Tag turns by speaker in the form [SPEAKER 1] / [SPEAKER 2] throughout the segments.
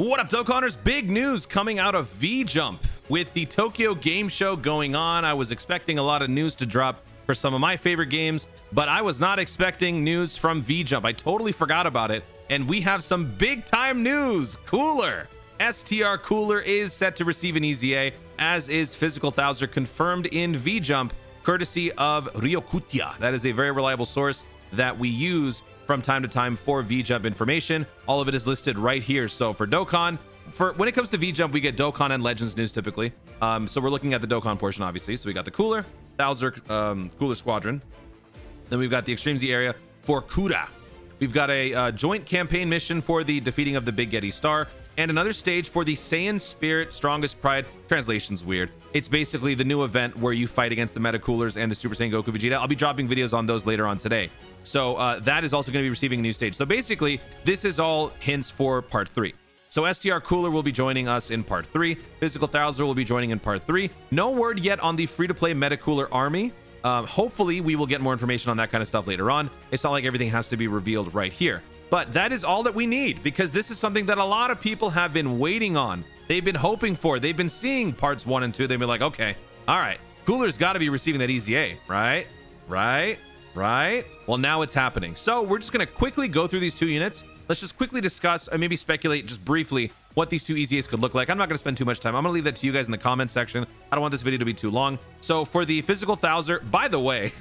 [SPEAKER 1] What up, Dokkanners? Big news coming out of VJump. With the Tokyo Game Show going on, I was expecting a lot of news to drop for some of my favorite games, but I was not expecting news from VJump. I totally forgot about it, and we have some big time news. Cooler. STR Cooler is set to receive an EZA, as is Physical Thouser, confirmed in VJump, courtesy of Ryokutia. That is a very reliable source that we use from time to time for VJump information. All of it is listed right here. So for Dokkan, when it comes to VJump, we get Dokkan and Legends news typically. So we're looking at the Dokkan portion, obviously. So we got the Cooler, Thouser, Cooler Squadron. Then we've got the Extreme Z area for Kura. We've got a joint campaign mission for the defeating of the Big Yeti Star, and another stage for the Saiyan Spirit Strongest Pride. Translation's weird. It's basically the new event where you fight against the Meta Coolers and the Super Saiyan Goku Vegeta. I'll be dropping videos on those later on today. So that is also going to be receiving a new stage. So basically, this is all hints for part 3. So STR Cooler will be joining us in part 3. Physical Thouser will be joining in part 3. No word yet on the free-to-play Meta Cooler army. Hopefully, we will get more information on that kind of stuff later on. It's not like everything has to be revealed right here. But that is all that we need, because this is something that a lot of people have been waiting on. They've been hoping for. They've been seeing parts 1 and 2. They've been like, okay, all right, Cooler's got to be receiving that EZA, right? Well, now it's happening. So we're just going to quickly go through these two units. Let's just quickly discuss and maybe speculate just briefly what these two EZAs could look like. I'm not going to spend too much time. I'm going to leave that to you guys in the comment section. I don't want this video to be too long. So for the Physical Thouser, by the way,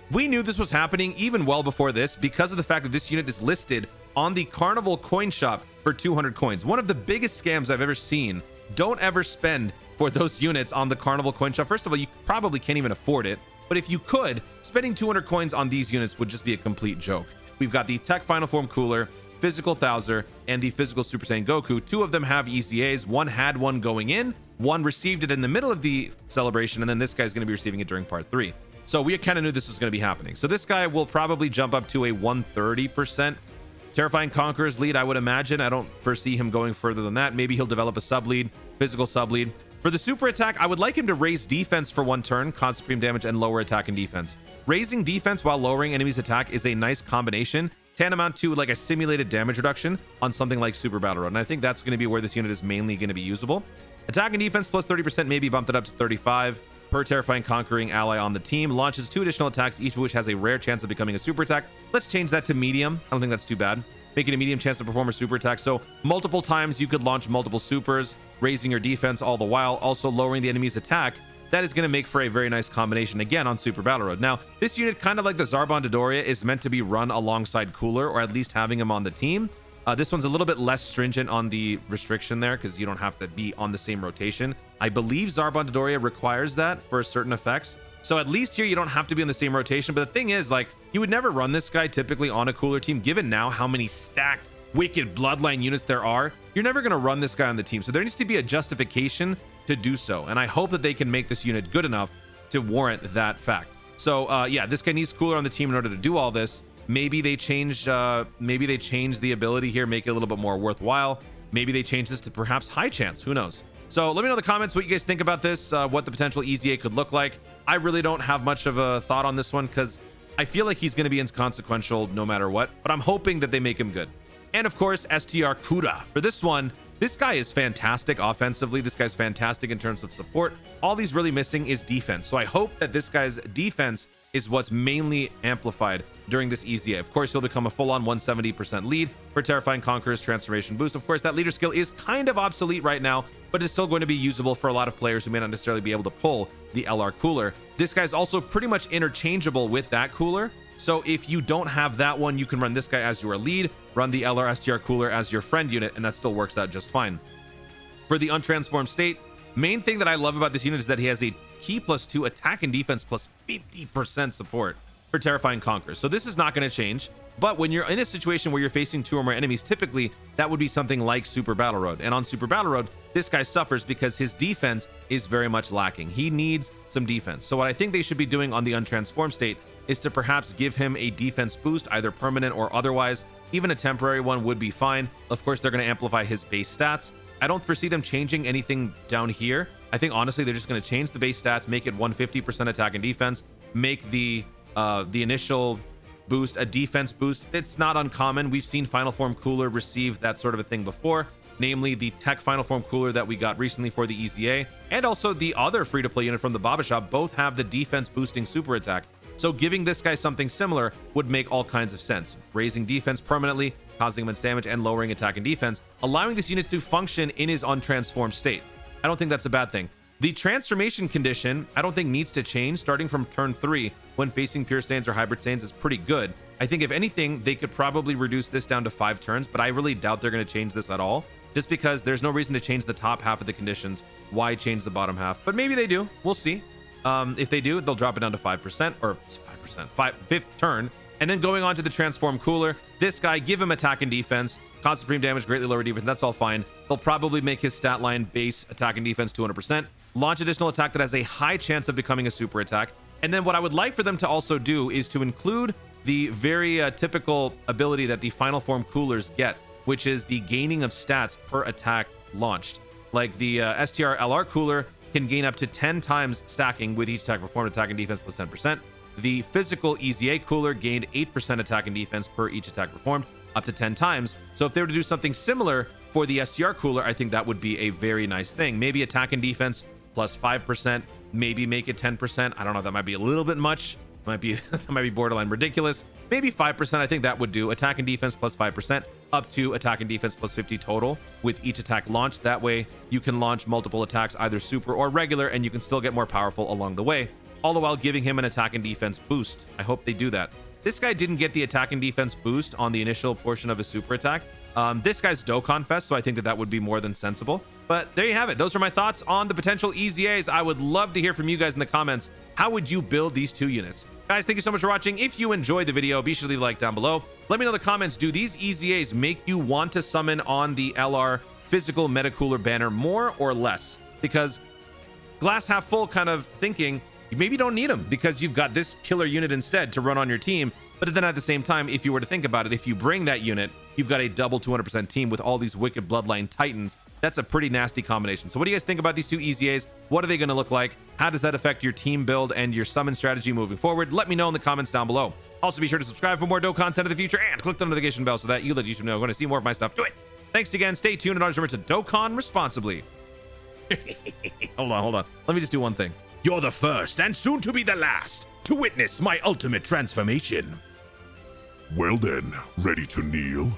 [SPEAKER 1] we knew this was happening even well before this, because of the fact that this unit is listed on the Carnival coin shop for 200 coins. One of the biggest scams I've ever seen. Don't ever spend for those units on the Carnival coin shop. First of all, you probably can't even afford it. But if you could, spending 200 coins on these units would just be a complete joke. We've got the Tech Final Form Cooler, Physical Thouser, and the Physical Super Saiyan Goku. 2 of them have EZAs. One had one going in, one received it in the middle of the celebration, and then this guy's going to be receiving it during part 3. So we kind of knew this was going to be happening. So this guy will probably jump up to a 130% Terrifying Conqueror's lead, I would imagine. I don't foresee him going further than that. Maybe he'll develop a sub-lead, physical sub-lead. For the super attack, I would like him to raise defense for 1 turn, cause supreme damage, and lower attack and defense. Raising defense while lowering enemies' attack is a nice combination, tantamount to like a simulated damage reduction on something like Super Battle Road. And I think that's going to be where this unit is mainly going to be usable. Attack and defense plus 30%, maybe bumped it up to 35 per terrifying conquering ally on the team. Launches 2 additional attacks, each of which has a rare chance of becoming a super attack. Let's change that to medium. I don't think that's too bad. Making a medium chance to perform a super attack. So multiple times you could launch multiple supers, raising your defense all the while, also lowering the enemy's attack. That is going to make for a very nice combination again on Super Battle Road. Now, this unit, kind of like the Zarbon Dodoria, is meant to be run alongside Cooler, or at least having him on the team. This one's a little bit less stringent on the restriction there, because you don't have to be on the same rotation. I believe Zarbon Dodoria requires that for certain effects. So at least here you don't have to be on the same rotation. But the thing is, like, you would never run this guy typically on a Cooler team, given now how many stacked wicked bloodline units there are. You're never going to run this guy on the team. So there needs to be a justification to do so. And I hope that they can make this unit good enough to warrant that fact. So yeah, this guy needs Cooler on the team in order to do all this. Maybe they change the ability here, make it a little bit more worthwhile. Maybe they change this to perhaps high chance. Who knows? So let me know in the comments what you guys think about this, what the potential EZA could look like. I really don't have much of a thought on this one, because I feel like he's going to be inconsequential no matter what, but I'm hoping that they make him good. And of course, STR Kura. For this one, this guy is fantastic offensively. This guy's fantastic in terms of support. All he's really missing is defense. So I hope that this guy's defense is what's mainly amplified during this EZA. Of course, he'll become a full-on 170% lead for Terrifying Conqueror's transformation boost. Of course, that leader skill is kind of obsolete right now, but it's still going to be usable for a lot of players who may not necessarily be able to pull the LR Cooler. This guy's also pretty much interchangeable with that Cooler. So if you don't have that one, you can run this guy as your lead, run the LR STR Cooler as your friend unit, and that still works out just fine. For the untransformed state, main thing that I love about this unit is that he has a key +2 attack and defense plus 50% support for Terrifying Conqueror. So this is not going to change. But when you're in a situation where you're facing 2 or more enemies, typically that would be something like Super Battle Road. And on Super Battle Road, this guy suffers because his defense is very much lacking. He needs some defense. So what I think they should be doing on the untransformed state is to perhaps give him a defense boost, either permanent or otherwise. Even a temporary one would be fine. Of course, they're going to amplify his base stats. I don't foresee them changing anything down here. I think honestly they're just going to change the base stats, make it 150% attack and defense, make the initial boost, a defense boost. It's not uncommon. We've seen Final Form Cooler receive that sort of a thing before, namely the Tech Final Form Cooler that we got recently for the EZA, and also the other free-to-play unit from the Baba Shop both have the defense boosting super attack. So giving this guy something similar would make all kinds of sense. Raising defense permanently, causing immense damage, and lowering attack and defense, allowing this unit to function in his untransformed state. I don't think that's a bad thing. The transformation condition, I don't think needs to change. Starting from turn 3, when facing Pure Saiyans or Hybrid Saiyans, is pretty good. I think if anything, they could probably reduce this down to 5 turns, but I really doubt they're going to change this at all, just because there's no reason to change the top half of the conditions. Why change the bottom half? But maybe they do. We'll see. If they do, they'll drop it down to 5%, or 5%, 5th turn. And then going on to the Transform Cooler, this guy, give him attack and defense, cause supreme damage, greatly lower defense, that's all fine. They'll probably make his stat line base attack and defense 200%, launch additional attack that has a high chance of becoming a super attack. And then what I would like for them to also do is to include the very typical ability that the Final Form Coolers get, which is the gaining of stats per attack launched. Like the STR LR Cooler can gain up to 10 times stacking with each attack performed, attack and defense plus 10%. The physical EZA Cooler gained 8% attack and defense per each attack performed, up to 10 times. So if they were to do something similar for the STR Cooler, I think that would be a very nice thing. Maybe attack and defense plus 5%, maybe make it 10%. I don't know, that might be a little bit much. That might be borderline ridiculous. Maybe 5%, I think that would do. Attack and defense plus 5%, up to attack and defense plus 50 total with each attack launched. That way you can launch multiple attacks, either super or regular, and you can still get more powerful along the way, all the while giving him an attack and defense boost. I hope they do that. This guy didn't get the attack and defense boost on the initial portion of his super attack. This guy's Dokkan Fest, so I think that that would be more than sensible. But there you have it. Those are my thoughts on the potential EZAs. I would love to hear from you guys in the comments. How would you build these two units? Guys, thank you so much for watching. If you enjoyed the video, be sure to leave a like down below. Let me know in the comments, do these EZAs make you want to summon on the LR physical Metacooler banner more or less? Because glass half full kind of thinking, you maybe don't need them because you've got this killer unit instead to run on your team. But then at the same time, if you were to think about it, if you bring that unit, you've got a double 200% team with all these wicked bloodline titans. That's a pretty nasty combination. So what do you guys think about these two EZAs? What are they going to look like? How does that affect your team build and your summon strategy moving forward? Let me know in the comments down below. Also, be sure to subscribe for more dope content in the future and click the notification bell so that you let YouTube know when to see more of my stuff. Do it. Thanks again. Stay tuned and always remember to Dokkan responsibly. Hold on. Let me just do one thing.
[SPEAKER 2] You're the first and soon to be the last to witness my ultimate transformation.
[SPEAKER 3] Well then, ready to kneel?